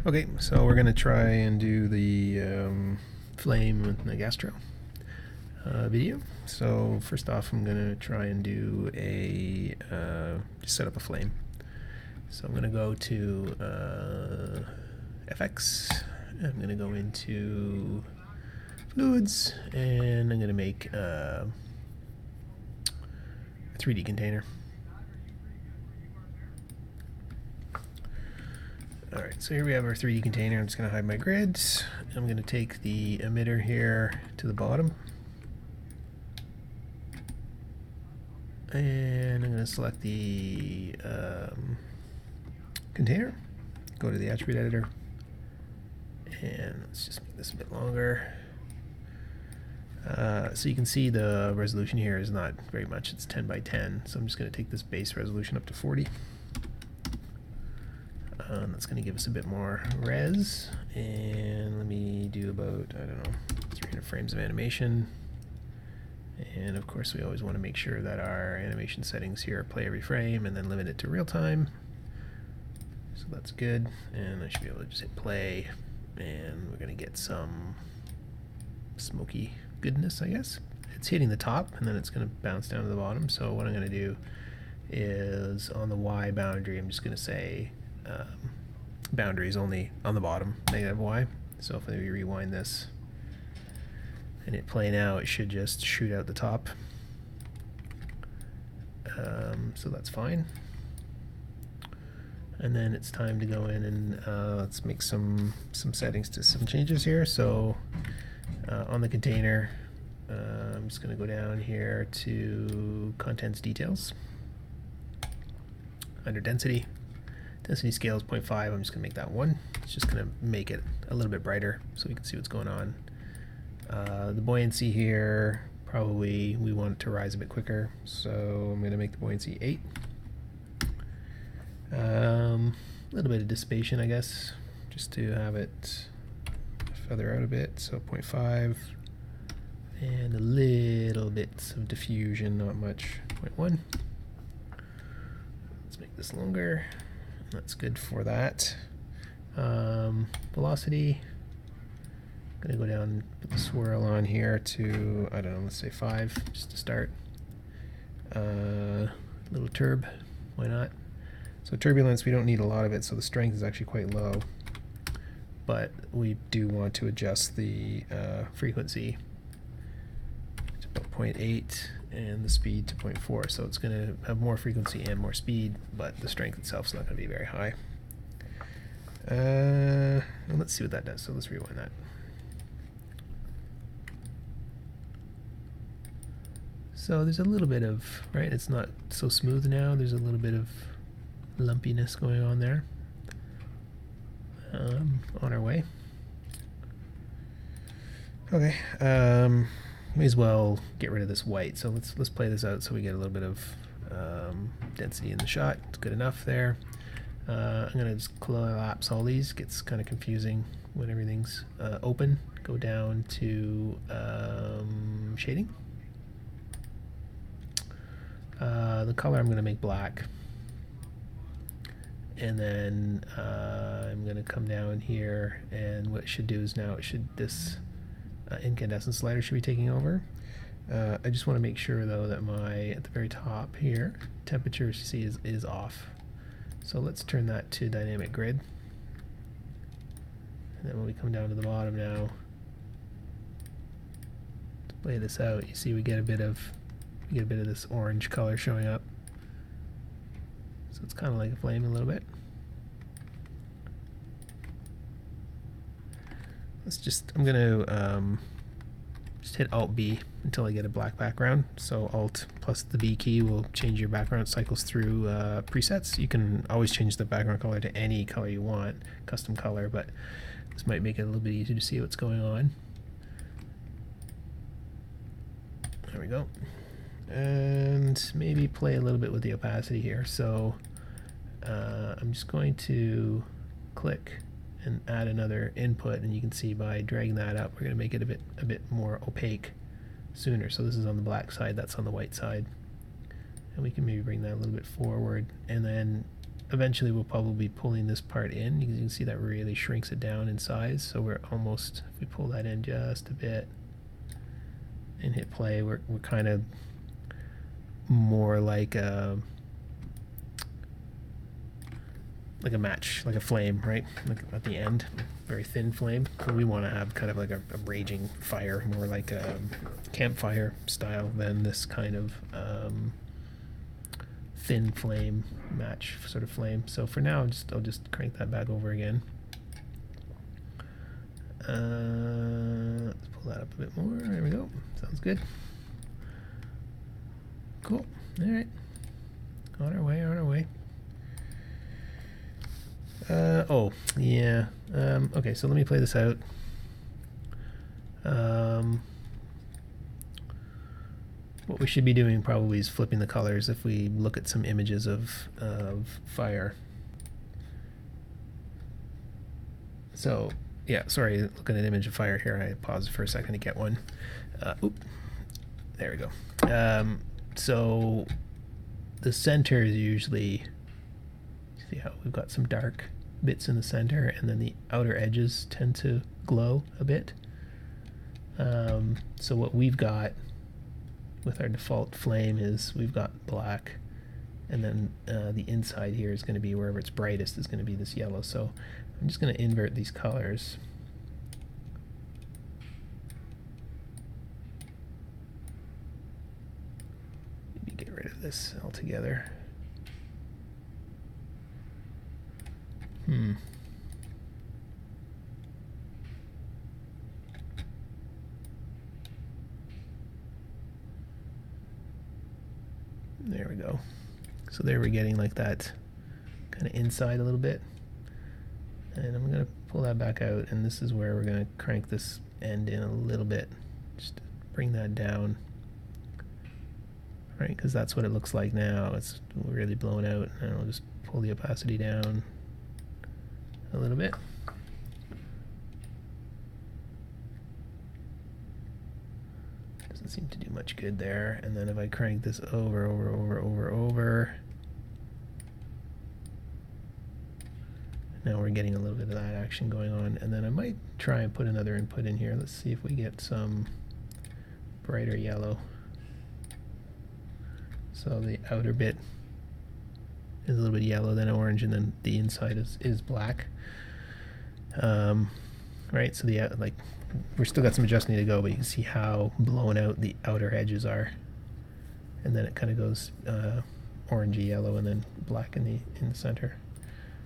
Okay, so we're gonna try and do the flame with Nagastro video. So first off, I'm gonna try and do a just set up a flame. So I'm gonna go to FX. I'm gonna go into fluids, and I'm gonna make a 3D container. Alright, so here we have our 3D container. I'm just going to hide my grids. I'm going to take the emitter here to the bottom. And I'm going to select the container. Go to the attribute editor. And let's just make this a bit longer. So you can see the resolution here is not very much. It's 10 by 10. So I'm just going to take this base resolution up to 40. That's going to give us a bit more res, and let me do about, I don't know, 300 frames of animation. And of course we always want to make sure that our animation settings here play every frame and then limit it to real time. So that's good, and I should be able to just hit play, and we're going to get some smoky goodness, I guess. It's hitting the top, and then it's going to bounce down to the bottom. So what I'm going to do is on the Y boundary, I'm just going to say boundaries only on the bottom, -y. So if we rewind this and hit play now, it should just shoot out the top. So that's fine. And then it's time to go in and let's make some settings to some changes here. So on the container, I'm just going to go down here to contents details. Under density scale is 0.5. I'm just going to make that 1. It's just going to make it a little bit brighter so we can see what's going on. The buoyancy here, probably we want it to rise a bit quicker, so I'm going to make the buoyancy 8. A little bit of dissipation, I guess, just to have it feather out a bit, so 0.5. And a little bit of diffusion, not much, 0.1. Let's make this longer. That's good for that. Velocity, I'm going to go down and put the swirl on here to, I don't know, let's say 5, just to start. Little turb, why not? So turbulence, we don't need a lot of it, so the strength is actually quite low. But we do want to adjust the frequency to about 0.8 and the speed to 0.4, so it's going to have more frequency and more speed, but the strength itself is not going to be very high. And let's see what that does, so let's rewind that. So there's a little bit of, right, it's not so smooth now, there's a little bit of lumpiness going on there. On our way. Okay, may as well get rid of this white. So let's play this out so we get a little bit of density in the shot. It's good enough there. I'm gonna just collapse all these. Gets kind of confusing when everything's open. Go down to shading. The color I'm gonna make black. And then I'm going to come down here, and what it should do is now it should, this incandescent slider should be taking over. I just want to make sure though that my, at the very top here, temperature, you see, is off. So let's turn that to dynamic grid. And then when we come down to the bottom now, to play this out, you see we get a bit of this orange color showing up. So it's kind of like a flame a little bit. Let's just, I'm going to just hit Alt B until I get a black background. So Alt plus the B key will change your background. It cycles through presets. You can always change the background color to any color you want, custom color, but this might make it a little bit easier to see what's going on. There we go. And maybe play a little bit with the opacity here. So I'm just going to click and add another input, and you can see by dragging that up, we're going to make it a bit more opaque sooner. So this is on the black side, that's on the white side, and we can maybe bring that a little bit forward, and then eventually we'll probably be pulling this part in. You can see that really shrinks it down in size. So we're almost, if we pull that in just a bit and hit play, we're kind of more like a match, like a flame, right? Like at the end, very thin flame. So we want to have kind of like a raging fire, more like a campfire style than this kind of thin flame match sort of flame. So for now, I'll just crank that back over again. Let's pull that up a bit more. There we go. Sounds good. Cool. All right. On our way. On our way. Oh, yeah. Okay, so let me play this out. What we should be doing probably is flipping the colors if we look at some images of fire. So, yeah, sorry, looking at an image of fire here. I paused for a second to get one. There we go. So the center is usually, see how we've got some dark bits in the center, and then the outer edges tend to glow a bit. So what we've got with our default flame is we've got black, and then the inside here is going to be wherever it's brightest is going to be this yellow. So I'm just going to invert these colors. Maybe get rid of this altogether. There we go. So there we're getting like that kind of inside a little bit. And I'm going to pull that back out, and this is where we're going to crank this end in a little bit. Just bring that down. Right, because that's what it looks like now. It's really blown out, and I'll just pull the opacity down a little bit. Doesn't seem to do much good there. And then if I crank this over, now we're getting a little bit of that action going on. And then I might try and put another input in here. Let's see if we get some brighter yellow. So the outer bit is a little bit yellow, then orange, and then the inside is black. Right, so the like we're still got some adjusting to go, but you can see how blown out the outer edges are, and then it kind of goes orangey yellow and then black in the center.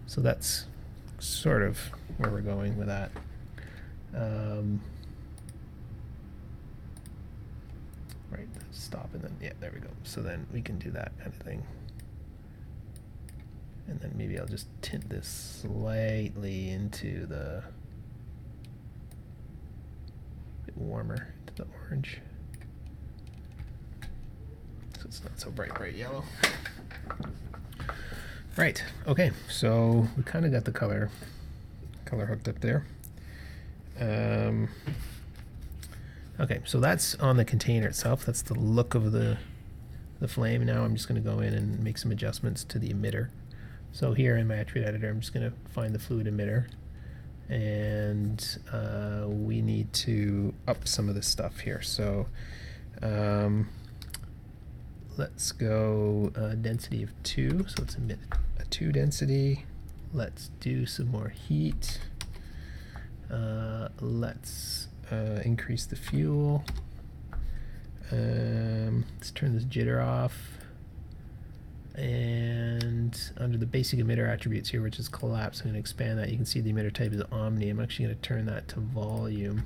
So that's sort of where we're going with that. Right, stop, and then yeah, there we go. So then we can do that kind of thing. And then maybe I'll just tint this slightly into the bit warmer, to the orange. So it's not so bright yellow. Right, okay, so we kind of got the color hooked up there. Okay, so that's on the container itself. That's the look of the flame. Now I'm just going to go in and make some adjustments to the emitter. So here in my attribute editor, I'm just going to find the fluid emitter, and we need to up some of this stuff here. So let's go density of 2, so let's emit a 2 density. Let's do some more heat. Let's increase the fuel. Let's turn this jitter off. And under the basic emitter attributes here, which is collapse, I'm going to expand that. You can see the emitter type is omni. I'm actually going to turn that to volume.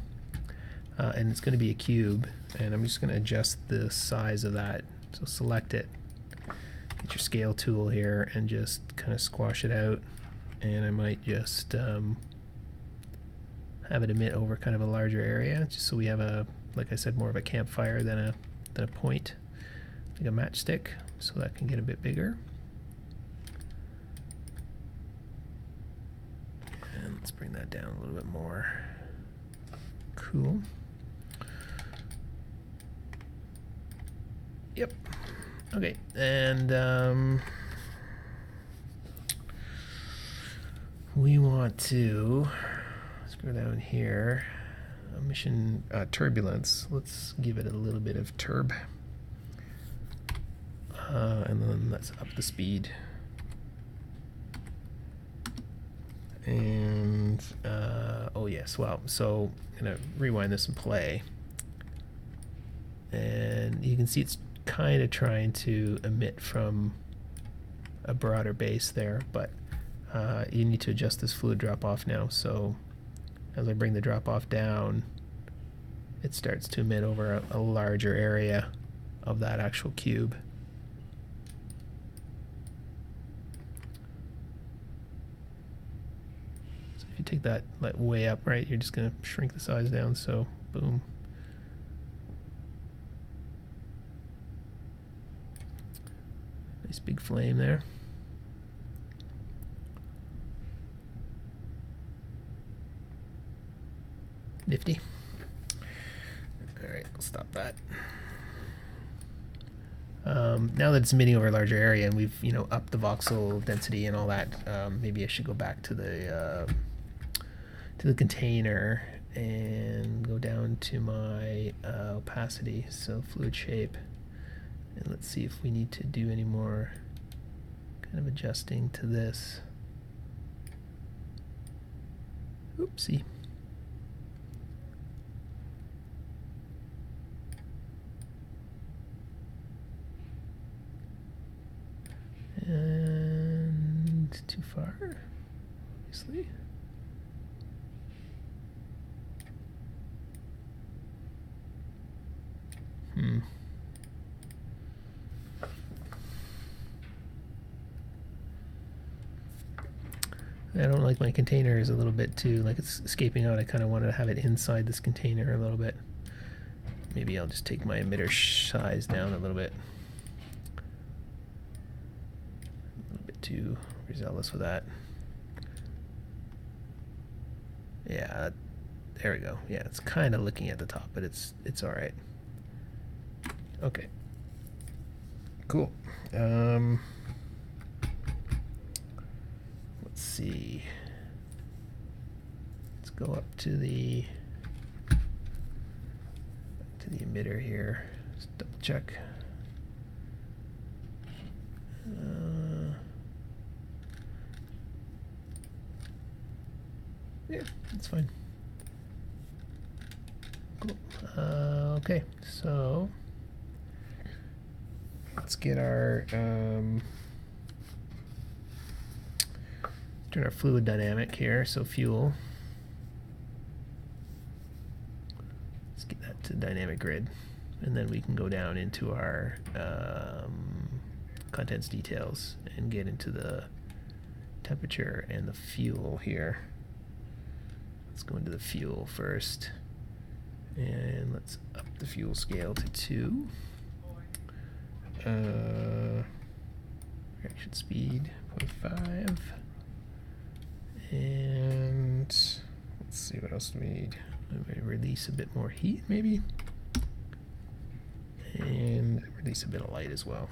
And it's going to be a cube. And I'm just going to adjust the size of that. So select it. Get your scale tool here and just kind of squash it out. And I might just have it emit over kind of a larger area, just so we have a, like I said, more of a campfire than a point, like a matchstick. So that can get a bit bigger. And let's bring that down a little bit more. Cool. Yep. Okay, and we want to scroll down here. Emission turbulence. Let's give it a little bit of turb. And then let's up the speed. And oh yes, wow. So I'm gonna rewind this and play. And you can see it's kind of trying to emit from a broader base there, but you need to adjust this fluid drop off now. So as I bring the drop off down, it starts to emit over a larger area of that actual cube. So if you take that like way up, right, you're just going to shrink the size down. So boom. Nice big flame there. Nifty. All right, I'll stop that. Now that it's emitting over a larger area and we've upped the voxel density and all that, maybe I should go back to the container and go down to my opacity, so fluid shape, and let's see if we need to do any more kind of adjusting to this. Oopsie. And too far, obviously. I don't like my containers a little bit too, like it's escaping out. I kind of wanted to have it inside this container a little bit. Maybe I'll just take my emitter size down a little bit. A little bit too overzealous with that. Yeah, there we go. Yeah, it's kind of looking at the top, but it's all right. Okay. Cool. Let's see. Let's go up to the emitter here. Just double check. Yeah, that's fine. Cool. Okay, so let's get our turn our fluid dynamic here. So fuel. Let's get that to dynamic grid, and then we can go down into our contents details and get into the temperature and the fuel here. Let's go into the fuel first, and let's up the fuel scale to 2. Reaction speed 0.5, and let's see what else do we need. Maybe release a bit more heat, maybe, and release a bit of light as well.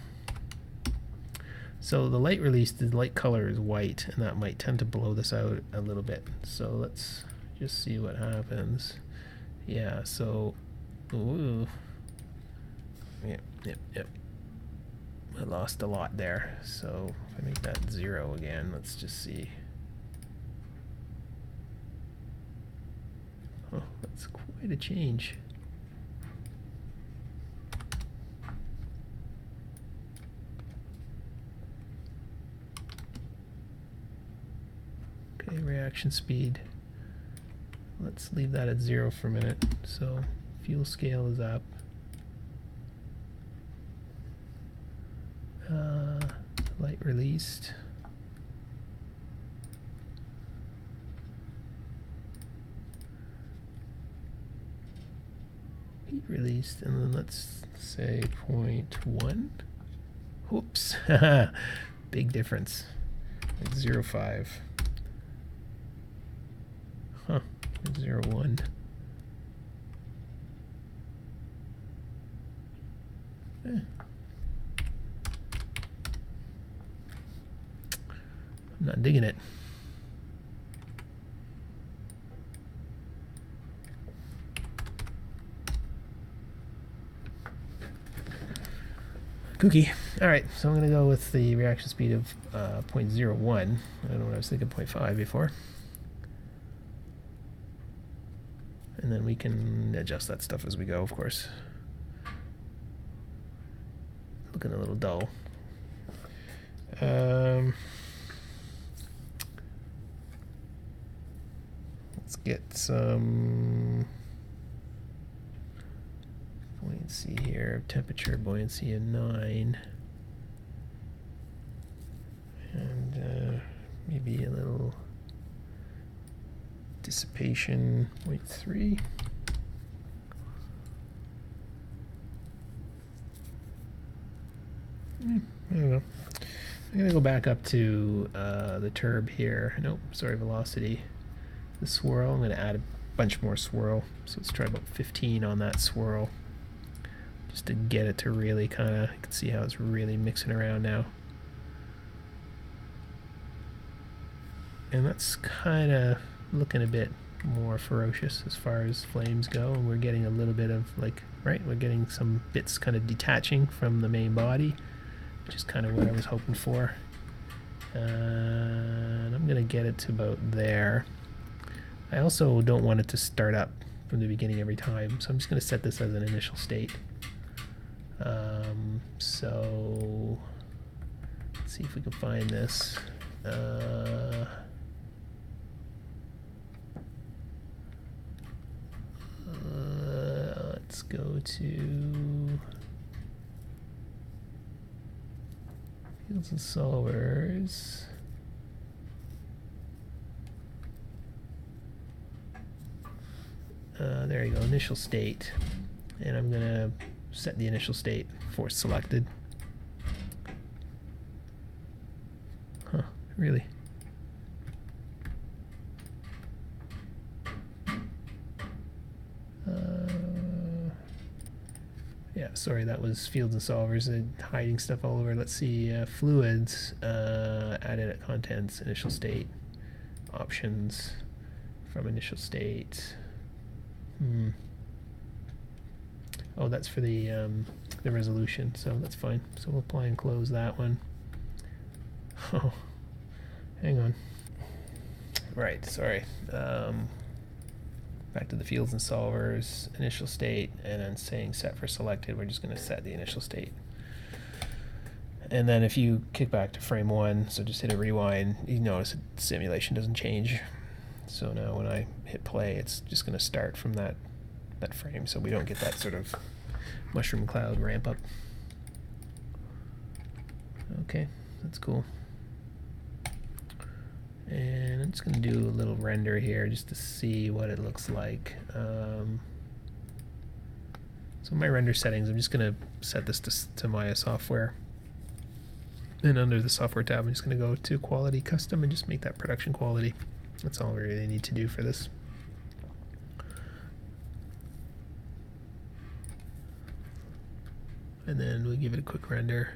So the light release, the light color is white, and that might tend to blow this out a little bit. So let's just see what happens. Yeah, so, ooh, yep. I lost a lot there. So if I make that 0 again, let's just see. Oh, that's quite a change. Okay, reaction speed. Let's leave that at 0 for a minute. So fuel scale is up. Light released. Heat released, and then let's say 0.1. Whoops, big difference. Like 0.5. Huh, 0.1. I'm not digging it. Kooky. Alright, so I'm going to go with the reaction speed of 0.01. I don't know what I was thinking, 0.5 before. And then we can adjust that stuff as we go, of course. Looking a little dull. Let's get some buoyancy here. Temperature, buoyancy, and 9. And maybe a little dissipation, 0.3. I don't know. I'm going to go back up to the turb here. Nope, sorry, velocity. The swirl, I'm going to add a bunch more swirl. So let's try about 15 on that swirl. Just to get it to really kind of, you can see how it's really mixing around now. And that's kind of looking a bit more ferocious as far as flames go. And we're getting a little bit of like, right, we're getting some bits kind of detaching from the main body, which is kind of what I was hoping for. And I'm going to get it to about there. I also don't want it to start up from the beginning every time, so I'm just going to set this as an initial state. So let's see if we can find this. Let's go to fields and solvers. There you go, initial state. And I'm going to set the initial state for selected. Huh, really? Yeah, sorry, that was fields and solvers and hiding stuff all over. Let's see, fluids, add edit contents, initial state, options from initial state. Oh, that's for the resolution, so that's fine. So we'll apply and close that one. Oh, hang on. Right, sorry. Back to the fields and solvers, initial state, and then saying set for selected, we're just going to set the initial state. And then if you kick back to frame 1, so just hit a rewind, you notice the simulation doesn't change. So now when I hit play, it's just going to start from that frame, so we don't get that sort of mushroom cloud ramp up. Okay, that's cool. And I'm just going to do a little render here just to see what it looks like. So my render settings, I'm just going to set this to Maya software. And under the software tab, I'm just going to go to quality custom and just make that production quality. That's all we really need to do for this. And then we'll give it a quick render.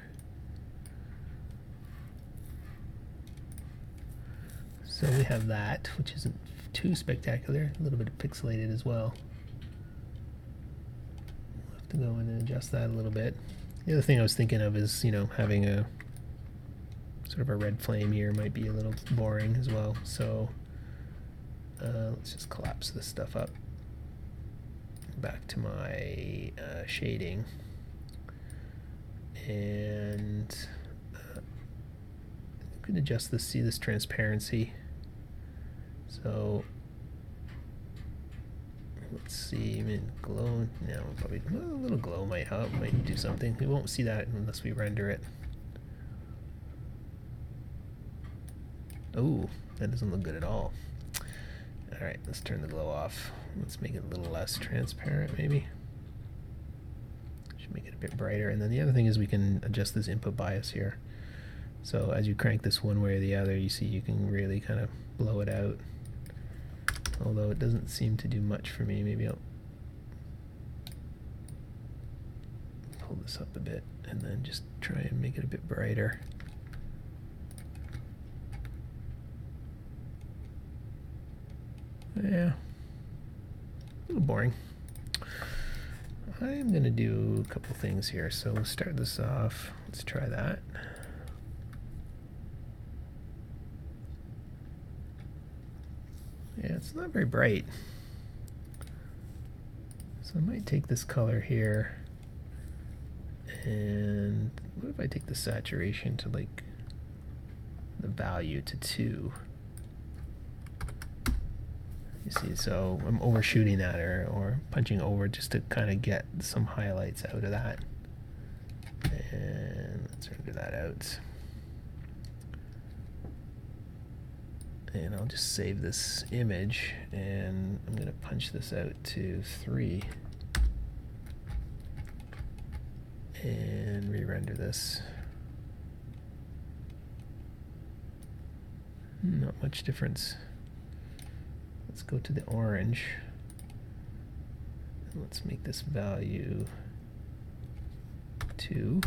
So we have that, which isn't too spectacular, a little bit pixelated as well. We'll have to go in and adjust that a little bit. The other thing I was thinking of is, you know, having a sort of a red flame here might be a little boring as well. So let's just collapse this stuff up. Back to my shading. And I can adjust this, see this transparency. So let's see, I mean, glow, no, probably a little glow might help, might do something. We won't see that unless we render it. Oh, that doesn't look good at all. All right, let's turn the glow off. Let's make it a little less transparent, maybe. Should make it a bit brighter. And then the other thing is we can adjust this input bias here. So as you crank this one way or the other, you see you can really kind of blow it out. Although it doesn't seem to do much for me. Maybe I'll pull this up a bit and then just try and make it a bit brighter. Yeah, a little boring. I'm going to do a couple things here. So we'll start this off. Let's try that. Yeah, it's not very bright. So I might take this color here. And what if I take the saturation to like the value to 2? You see, so I'm overshooting that or punching over just to kind of get some highlights out of that. And let's render that out. And I'll just save this image, and I'm going to punch this out to 3 and re-render this. Not much difference. Let's go to the orange. And let's make this value 2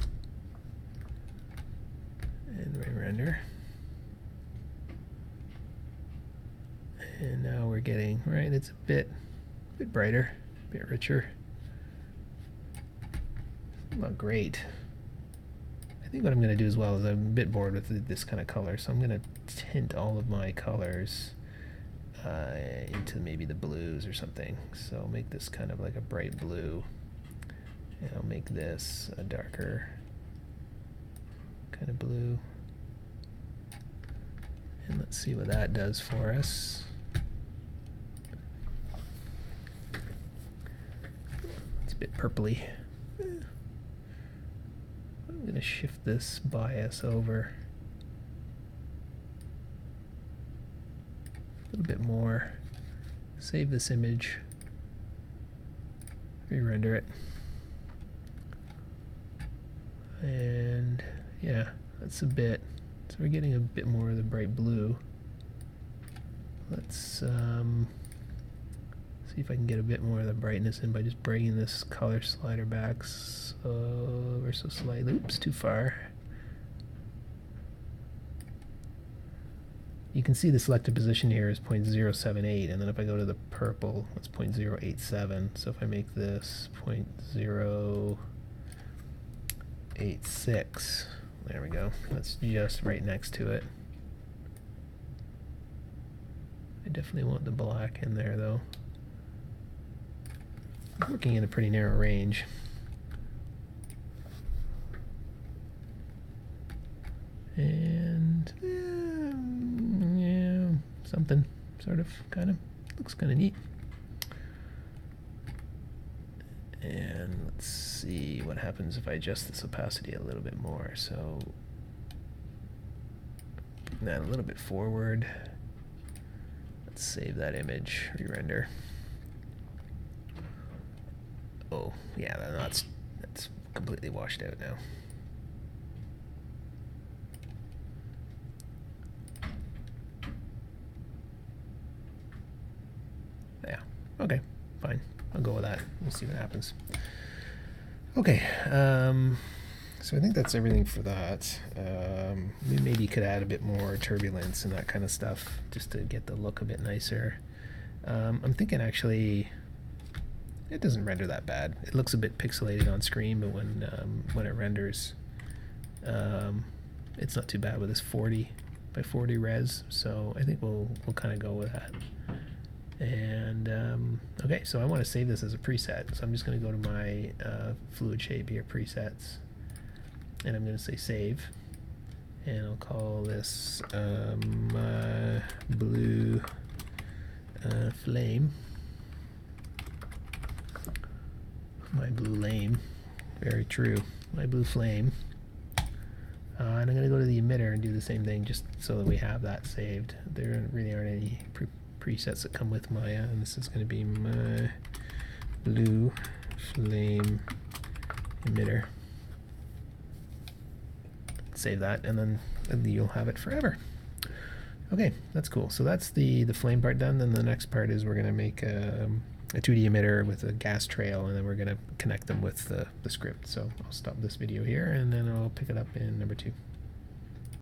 and re-render. And now we're getting, right, it's a bit brighter, a bit richer. Not great. I think what I'm going to do as well is I'm a bit bored with this kind of color, so I'm going to tint all of my colors into maybe the blues or something. So I'll make this kind of like a bright blue, and I'll make this a darker kind of blue. And let's see what that does for us. It's a bit purpley. I'm going to shift this bias over a little bit more, save this image, re-render it, and yeah, that's a bit, so we're getting a bit more of the bright blue. Let's see if I can get a bit more of the brightness in by just bringing this color slider back ever so slightly. Oops, too far. You can see the selected position here is 0.078, and then if I go to the purple, it's 0.087. So if I make this 0.086, there we go. That's just right next to it. I definitely want the black in there though. I'm working in a pretty narrow range. And yeah, something sort of kind of looks kind of neat. And let's see what happens if I adjust this opacity a little bit more. So bring that a little bit forward. Let's save that image, re-render. Oh yeah, that's completely washed out now. Yeah, okay, fine. I'll go with that. We'll see what happens. Okay, so I think that's everything for that. We maybe could add a bit more turbulence and that kind of stuff just to get the look a bit nicer. I'm thinking actually it doesn't render that bad. It looks a bit pixelated on screen, but when it renders, it's not too bad with this 40 by 40 res. So I think we'll kind of go with that. And okay, so I want to save this as a preset. So I'm just going to go to my fluid shape here, presets, and I'm going to say save. And I'll call this blue flame. My blue lame, very true. My blue flame. And I'm going to go to the emitter and do the same thing just so that we have that saved. There really aren't any presets that come with Maya, and this is going to be my blue flame emitter. Save that, and then you'll have it forever. Okay, that's cool. So that's the flame part done. Then the next part is we're going to make a 2D emitter with a gas trail, and then we're going to connect them with the script. So I'll stop this video here, and then I'll pick it up in number 2.